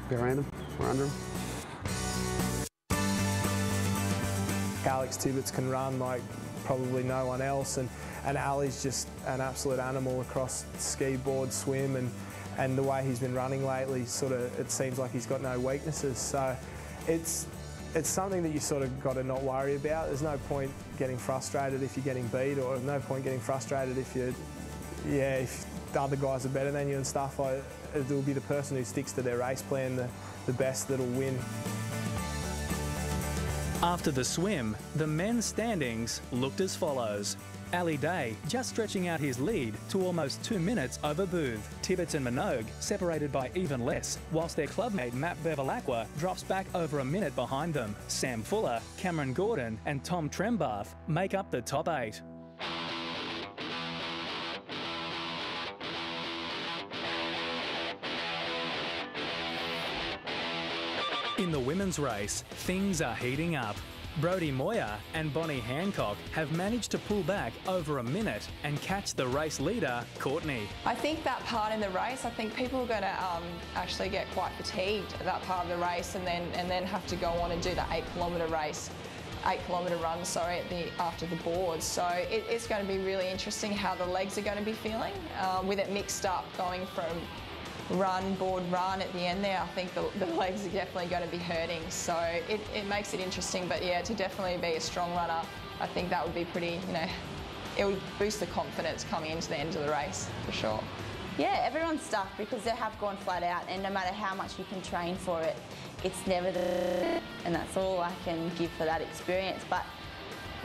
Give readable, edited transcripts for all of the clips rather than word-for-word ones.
Go around them, we're under them. Alex Tibbets can run like probably no one else, and Ali's just an absolute animal across ski, board, swim, and the way he's been running lately, sort of, it seems like he's got no weaknesses. So it's something that you sort of got to not worry about. There's no point getting frustrated if you're getting beat, or no point getting frustrated if if the other guys are better than you and stuff. It'll be the person who sticks to their race plan the best that'll win. After the swim, the men's standings looked as follows. Ali Day just stretching out his lead to almost 2 minutes over Booth. Tibbets and Minogue separated by even less, whilst their clubmate Matt Bevilacqua drops back over a minute behind them. Sam Fuller, Cameron Gordon and Tom Trembath make up the top 8. In the women's race, things are heating up. Brodie Moyer and Bonnie Hancock have managed to pull back over a minute and catch the race leader, Courtney. I think that part in the race, I think people are going to actually get quite fatigued at that part of the race, and then have to go on and do the 8-kilometre race. 8-kilometre run, sorry, after the board. So it's going to be really interesting how the legs are going to be feeling, with it mixed up going from run, board, run at the end there. I think the legs are definitely going to be hurting, so it makes it interesting. But yeah, to definitely be a strong runner, I think that would be pretty, it would boost the confidence coming into the end of the race, for sure. Yeah, everyone's stuck because they have gone flat out, and no matter how much you can train for it, it's never and that's all I can give for that experience. But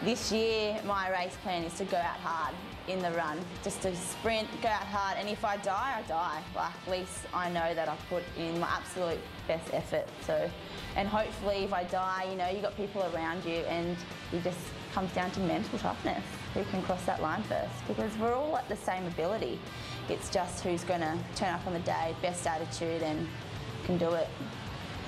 this year, my race plan is to go out hard in the run, just to sprint, go out hard, and if I die, I die. Like, at least I know that I've put in my absolute best effort. So, and hopefully if I die, you got people around you, and it just comes down to mental toughness, who can cross that line first, because we're all at the same ability. It's just who's going to turn up on the day, best attitude, and can do it.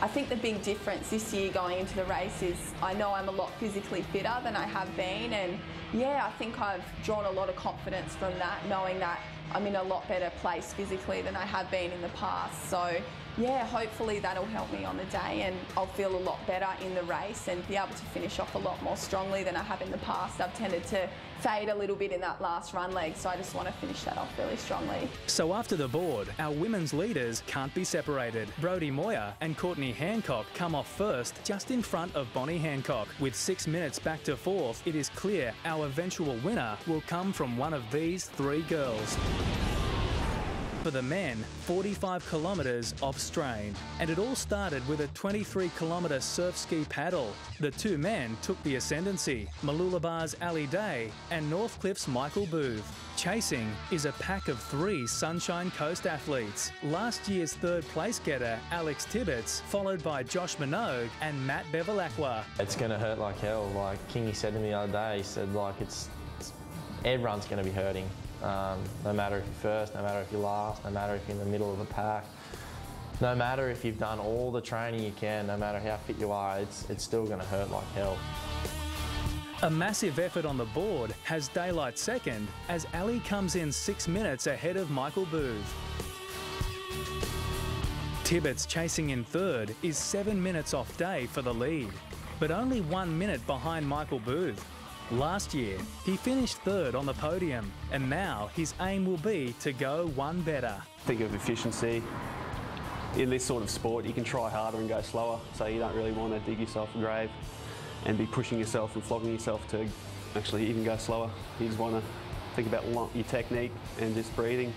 I think the big difference this year going into the race is I know I'm a lot physically fitter than I have been, and yeah, I think I've drawn a lot of confidence from that, knowing that I'm in a lot better place physically than I have been in the past. So yeah, hopefully that'll help me on the day, and I'll feel a lot better in the race and be able to finish off a lot more strongly than I have in the past. I've tended to fade a little bit in that last run leg, so I just want to finish that off really strongly. So after the board, our women's leaders can't be separated. Brodie Moyer and Courtney Hancock come off first, just in front of Bonnie Hancock. With 6 minutes back to fourth, it is clear our eventual winner will come from one of these 3 girls. For the men, 45 kilometres of strain. And it all started with a 23-kilometre surf ski paddle. The 2 men took the ascendancy, Mooloolabah's Ali Day and Northcliffe's Michael Booth. Chasing is a pack of 3 Sunshine Coast athletes. Last year's 3rd place getter, Alex Tibbets, followed by Josh Minogue and Matt Bevilacqua. It's going to hurt like hell. Like Kingy said to me the other day, he said, like, everyone's going to be hurting. No matter if you're first, no matter if you're last, no matter if you're in the middle of the pack, no matter if you've done all the training you can, no matter how fit you are, it's still going to hurt like hell. A massive effort on the board has daylight second as Ali comes in 6 minutes ahead of Michael Booth. Tibbets chasing in third is 7 minutes off day for the lead, but only 1 minute behind Michael Booth. Last year, he finished third on the podium, and now his aim will be to go one better. Think of efficiency. In this sort of sport, you can try harder and go slower, so you don't really want to dig yourself a grave and be pushing yourself and flogging yourself to actually even go slower. You just want to think about your technique and just breathing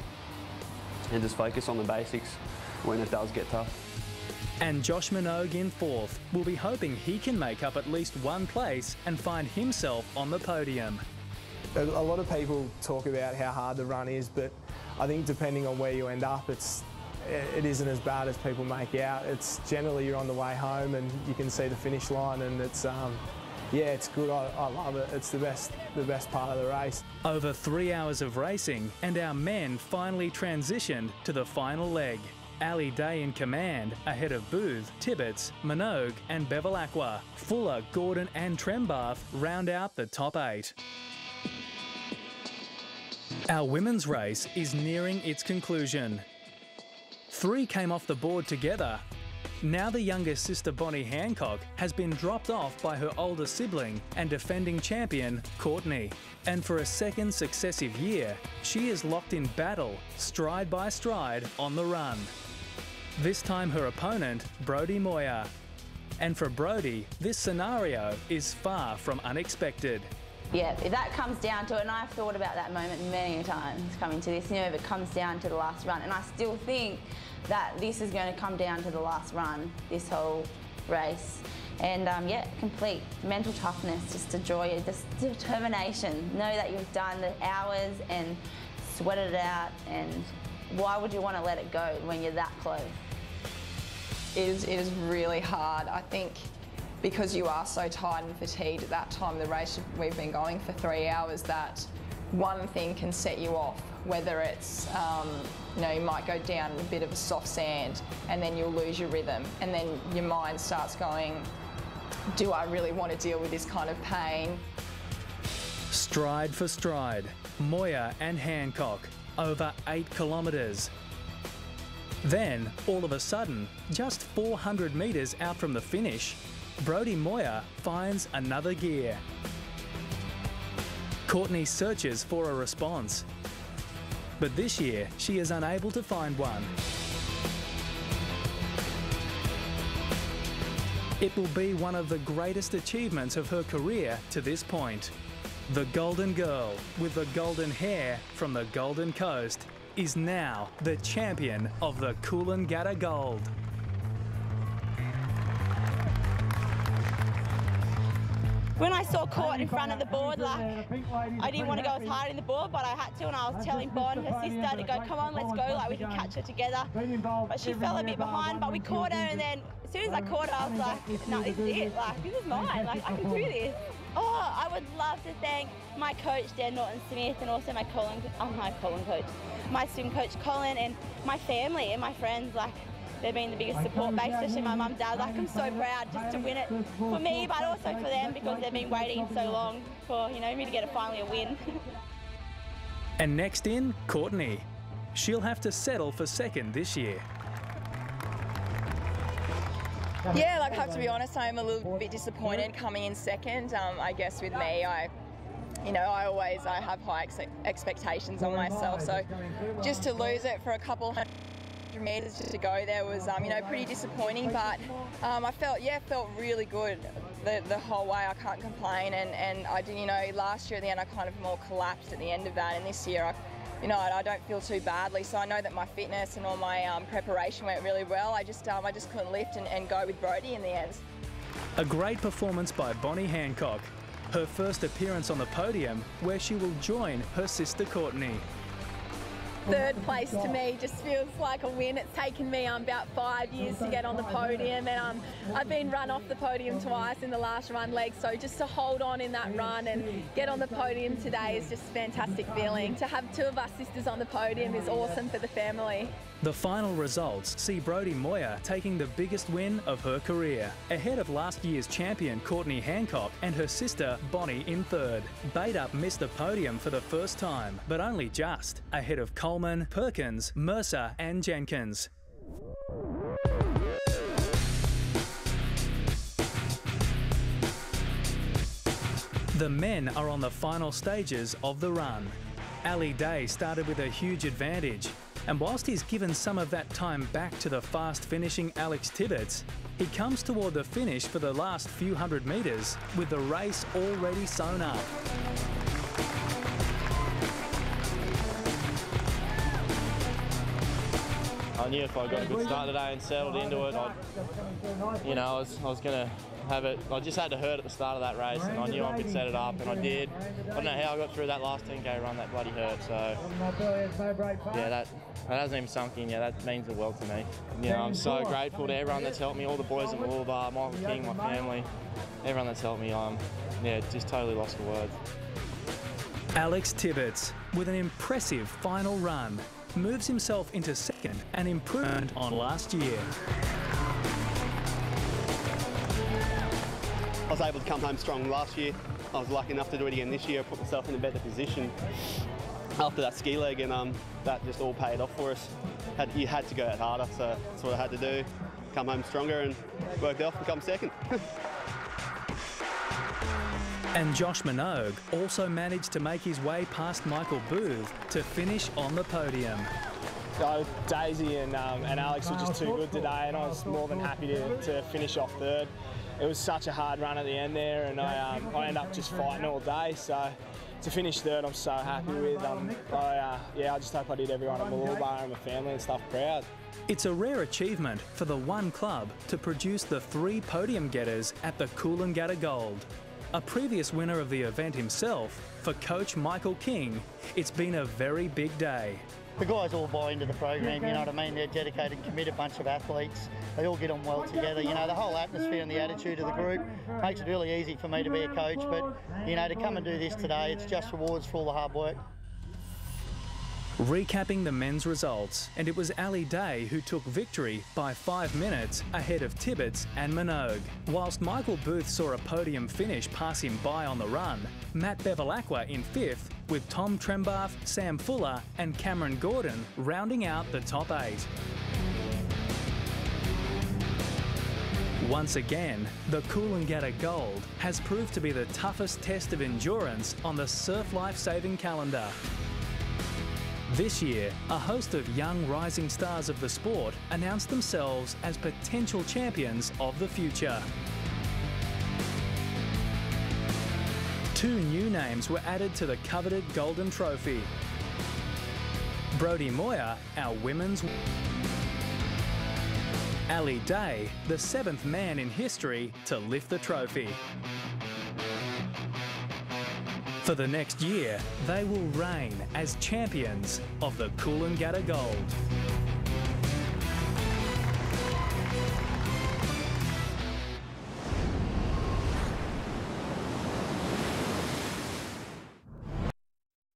and just focus on the basics when it does get tough. And Josh Minogue in fourth will be hoping he can make up at least one place and find himself on the podium. A lot of people talk about how hard the run is, but I think depending on where you end up, it isn't as bad as people make out. It's generally you're on the way home and you can see the finish line, and it's yeah, it's good. I love it. It's the best part of the race. Over 3 hours of racing, and our men finally transitioned to the final leg. Ali Day in command, ahead of Booth, Tibbets, Minogue and Bevilacqua. Fuller, Gordon and Trembath round out the top 8. Our women's race is nearing its conclusion. 3 came off the board together. Now the youngest sister Bonnie Hancock has been dropped off by her older sibling and defending champion Courtney. And for a second successive year, she is locked in battle, stride by stride, on the run. This time her opponent, Brodie Moyer. And for Brodie, this scenario is far from unexpected. Yeah, if that comes down to it, and I've thought about that moment many times coming to this, if it comes down to the last run, and I still think that this is going to come down to the last run, this whole race. And yeah, complete mental toughness, just a joy, just determination. Know that you've done the hours and sweated it out, and why would you want to let it go when you're that close? It is really hard. I think because you are so tired and fatigued at that time of the race, we've been going for 3 hours, that one thing can set you off, whether it's, you might go down a bit of a soft sand and then you'll lose your rhythm, and then your mind starts going, do I really want to deal with this kind of pain? Stride for stride, Moyer and Hancock, over 8 kilometres. Then, all of a sudden, just 400 metres out from the finish, Brodie Moyer finds another gear. Courtney searches for a response, but this year she is unable to find one. It will be one of the greatest achievements of her career to this point. The Golden Girl, with the golden hair from the Golden Coast, is now the champion of the Coolangatta Gold. When I saw Court in front of the board, I didn't want to go as hard in the board, but I had to, and I was telling Bon, her sister, to go, come on, let's go, we can catch her together. But she fell a bit behind, but we caught her, and then as soon as I caught her, I was like, no, this is it, this is mine, I can do this. Oh, I would love to thank my coach, Dan Norton-Smith, and also my swim coach, Colin, and my family and my friends. They've been the biggest support base, especially my mum and dad. I'm so proud just to win it for me, but also for them, because they've been waiting so long for, me to get finally a win. And next in, Courtney. She'll have to settle for second this year. Yeah, I have to be honest, I'm a little bit disappointed coming in second. I guess with me, I have high expectations on myself, so just to lose it for a couple hundred metres just to go there was, pretty disappointing, but I felt really good the whole way. I can't complain, and I did, last year at the end I kind of more collapsed at the end of that, and this year I don't feel too badly, so I know that my fitness and all my preparation went really well. I just couldn't lift and go with Brodie in the end. A great performance by Bonnie Hancock. Her first appearance on the podium, where she will join her sister Courtney. Third place to me just feels like a win. It's taken me about 5 years to get on the podium, and I've been run off the podium twice in the last run leg, so just to hold on in that run and get on the podium today is just a fantastic feeling. To have 2 of our sisters on the podium is awesome for the family. The final results see Brodie Moyer taking the biggest win of her career, ahead of last year's champion Courtney Hancock and her sister Bonnie in third. Badup missed the podium for the first time, but only just, ahead of Coleman, Perkins, Mercer and Jenkins. The men are on the final stages of the run. Ali Day started with a huge advantage, and whilst he's given some of that time back to the fast finishing Alex Tibbetts, he comes toward the finish for the last few hundred metres with the race already sewn up. I knew if I got a good start today and settled into it, I was going to have it. I just had to hurt at the start of that race, and I knew I could set it up, and I did. I don't know how I got through that last 10k run. That bloody hurt. So yeah, that hasn't even sunk in yet. That means the world to me. I'm so grateful to everyone that's helped me. All the boys at Woolbar, Michael King, my family, everyone that's helped me. Just totally lost for words. Alex Tibbetts, with an impressive final run, moves himself into second, an improvement on last year. I was able to come home strong last year. I was lucky enough to do it again this year. I put myself in a better position after that ski leg, and that just all paid off for us. You had to go out harder, so that's what I had to do. come home stronger and worked off and come second. And Josh Minogue also managed to make his way past Michael Booth to finish on the podium. Daisy and Alex were just too good today, and I was more than happy to finish off third. It was such a hard run at the end there, and I ended up just fighting all day. So to finish third, I'm so happy with. I just hope I did everyone at Mooloolaba and my family and stuff proud. It's a rare achievement for the one club to produce the 3 podium getters at the Coolangatta Gold. A previous winner of the event himself, for coach Michael King, it's been a very big day. The guys all buy into the program, you know what I mean? They're dedicated, committed bunch of athletes. They all get on well together. You know, the whole atmosphere and the attitude of the group makes it really easy for me to be a coach. But, you know, to come and do this today, it's just rewards for all the hard work. Recapping the men's results, and it was Ali Day who took victory by 5 minutes ahead of Tibbetts and Minogue. Whilst Michael Booth saw a podium finish pass him by on the run, Matt Bevilacqua in 5th, with Tom Trembath, Sam Fuller and Cameron Gordon rounding out the top 8. Once again, the Coolangatta Gold has proved to be the toughest test of endurance on the surf life-saving calendar. This year, a host of young rising stars of the sport announced themselves as potential champions of the future. 2 new names were added to the coveted Golden Trophy. Brodie Moyer, our women's... Ali Day, the 7th man in history to lift the trophy. For the next year, they will reign as champions of the Coolangatta Gold.